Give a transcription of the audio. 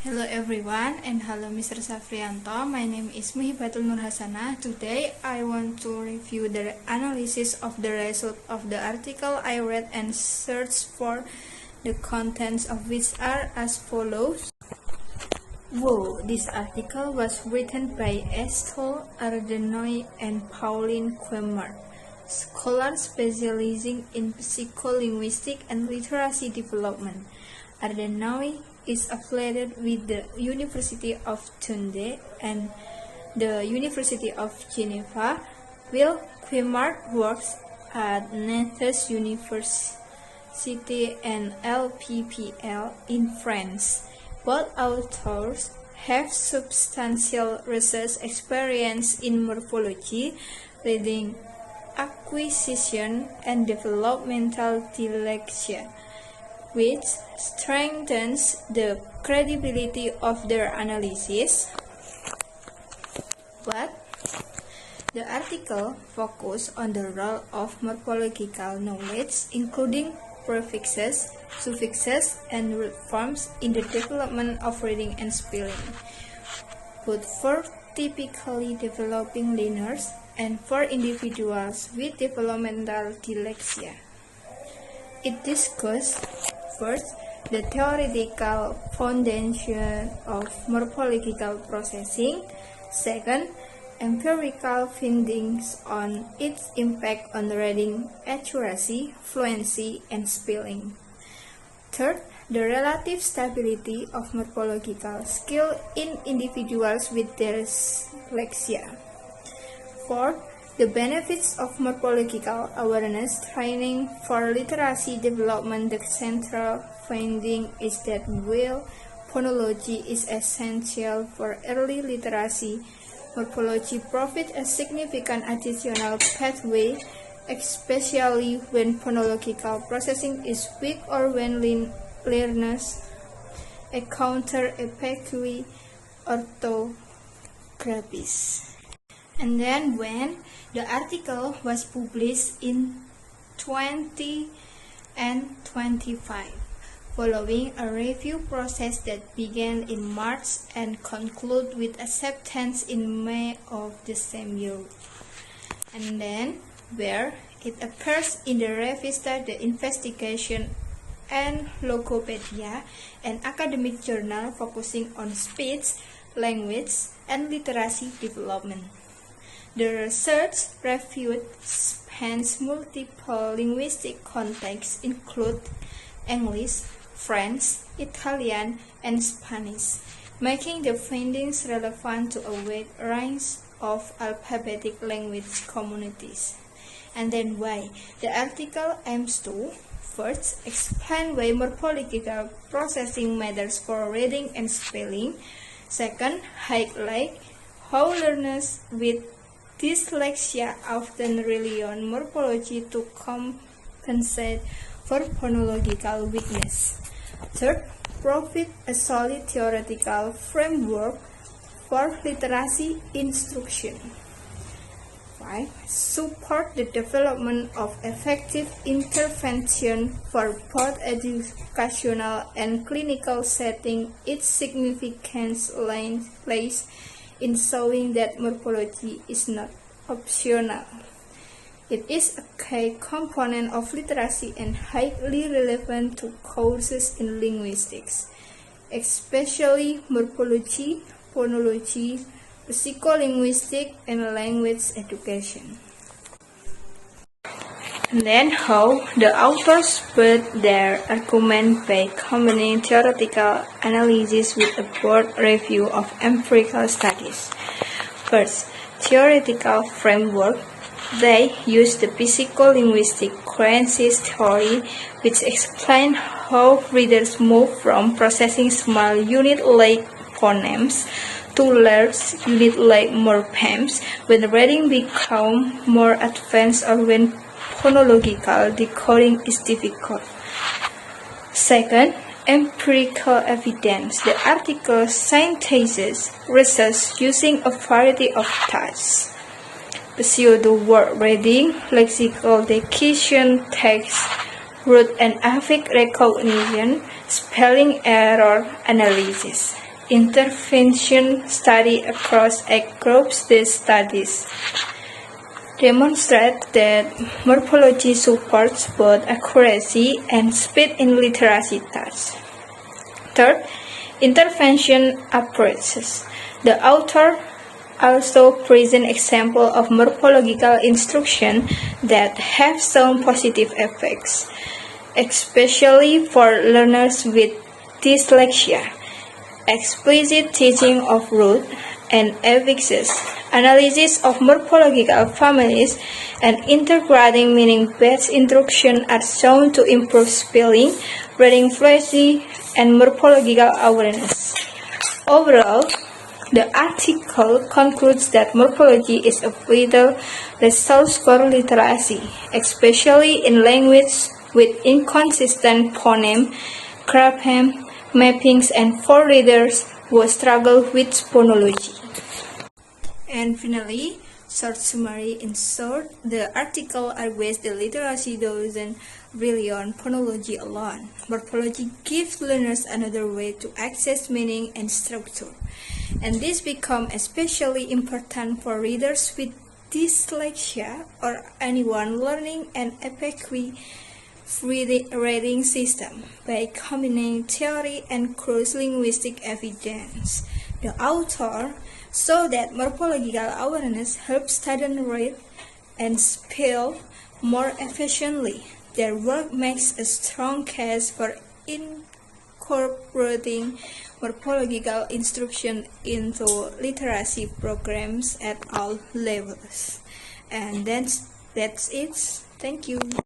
Hello everyone and hello Mr. Safrianto. My name is Muhibatul Nur Hasanah. Today I want to review the analysis of the result of the article I read and searched for the contents of which are as follows. Whoa, this article was written by Estelle Ardenoy and Pauline Quemmer, scholars specializing in psycholinguistic and literacy development. Ardenoy is affiliated with the University of Tunde and the University of Geneva, while Quemmer works at Nantes University and LPPL in France. Both authors have substantial research experience in morphology, reading acquisition, and developmental dyslexia, which strengthens the credibility of their analysis. But the article focused on the role of morphological knowledge, including prefixes, suffixes, and root forms in the development of reading and spelling, both for typically developing learners and for individuals with developmental dyslexia. It discussed first, the theoretical foundation of morphological processing. Second, empirical findings on its impact on reading accuracy, fluency, and spelling. Third, the relative stability of morphological skill in individuals with dyslexia. Fourth, the benefits of morphological awareness training for literacy development. The central finding is that while phonology is essential for early literacy, morphology provides a significant additional pathway, especially when phonological processing is weak or when learners encounter epicuy orthographies. And then when the article was published in 2025, following a review process that began in March and concluded with acceptance in May of the same year. And then where it appears in the Revista de Investigation and Logopedia, an academic journal focusing on speech, language, and literacy development. The research reviewed spans multiple linguistic contexts, include English, French, Italian, and Spanish, making the findings relevant to a wide range of alphabetic language communities. And then why? The article aims to first explain why morphological processing matters for reading and spelling. Second, highlight how learners with dyslexia often rely on morphology to compensate for phonological weakness. Third, provide a solid theoretical framework for literacy instruction. 5. Support the development of effective intervention for both educational and clinical settings. Its significance lies in showing that morphology is not optional. It is a key component of literacy and highly relevant to courses in linguistics, especially morphology, phonology, psycholinguistics, and language education. And then how the authors put their argument by combining theoretical analysis with a broad review of empirical studies. First, theoretical framework. They use the psycholinguistic coherence theory, which explains how readers move from processing small unit-like phonemes to large unit-like morphemes when reading becomes more advanced or when phonological decoding is difficult. Second, empirical evidence. The article synthesizes research using a variety of tasks: pseudo-word reading, lexical diction, text, root and affix recognition, spelling error analysis. intervention study across age groups. These studies demonstrate that morphology supports both accuracy and speed in literacy tasks. Third, intervention approaches. The author also present examples of morphological instruction that have shown positive effects, especially for learners with dyslexia. Explicit teaching of root and affixes, analysis of morphological families, and integrating meaning-based instruction are shown to improve spelling, reading fluency, and morphological awareness. Overall, the article concludes that morphology is a vital resource for literacy, especially in language with inconsistent phoneme, grapheme, mappings, and for readers who struggle with phonology. And finally, short summary. In short, the article argues that literacy doesn't rely on phonology alone. Morphology gives learners another way to access meaning and structure. And this becomes especially important for readers with dyslexia or anyone learning an epic reading system by combining theory and cross-linguistic evidence. The author showed that morphological awareness helps students read and spell more efficiently. Their work makes a strong case for incorporating morphological instruction into literacy programs at all levels. And that's it. Thank you.